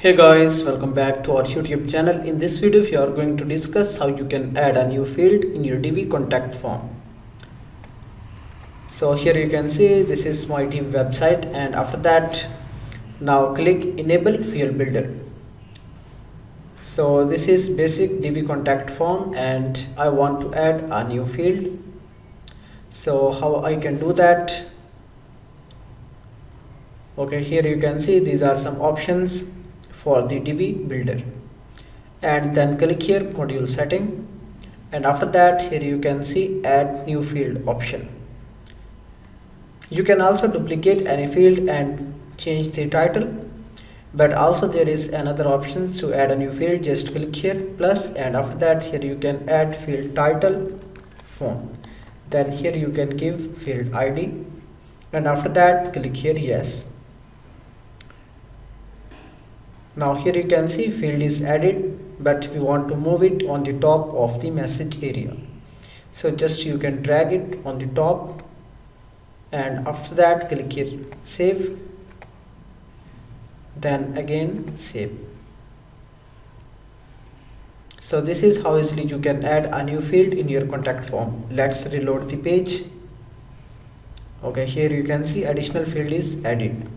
Hey guys, welcome back to our YouTube channel. In this video we are going to discuss how you can add a new field in your Divi contact form. So here you can see this is my Divi website, and after that now click enable field builder. So this is basic Divi contact form and I want to add a new field. So how I can do that? Okay, here you can see these are some options for the Divi Builder, and then click here module setting, and after that here you can see add new field option. You can also duplicate any field and change the title, but also there is another option to add a new field. Just click here plus, and after that here you can add field title font, then here you can give field ID, and after that click here yes. Now here you can see field is added, but we want to move it on the top of the message area. So just you can drag it on the top, and after that click here save, then again save. So this is how easily you can add a new field in your contact form. Let's reload the page. Okay, here you can see additional field is added.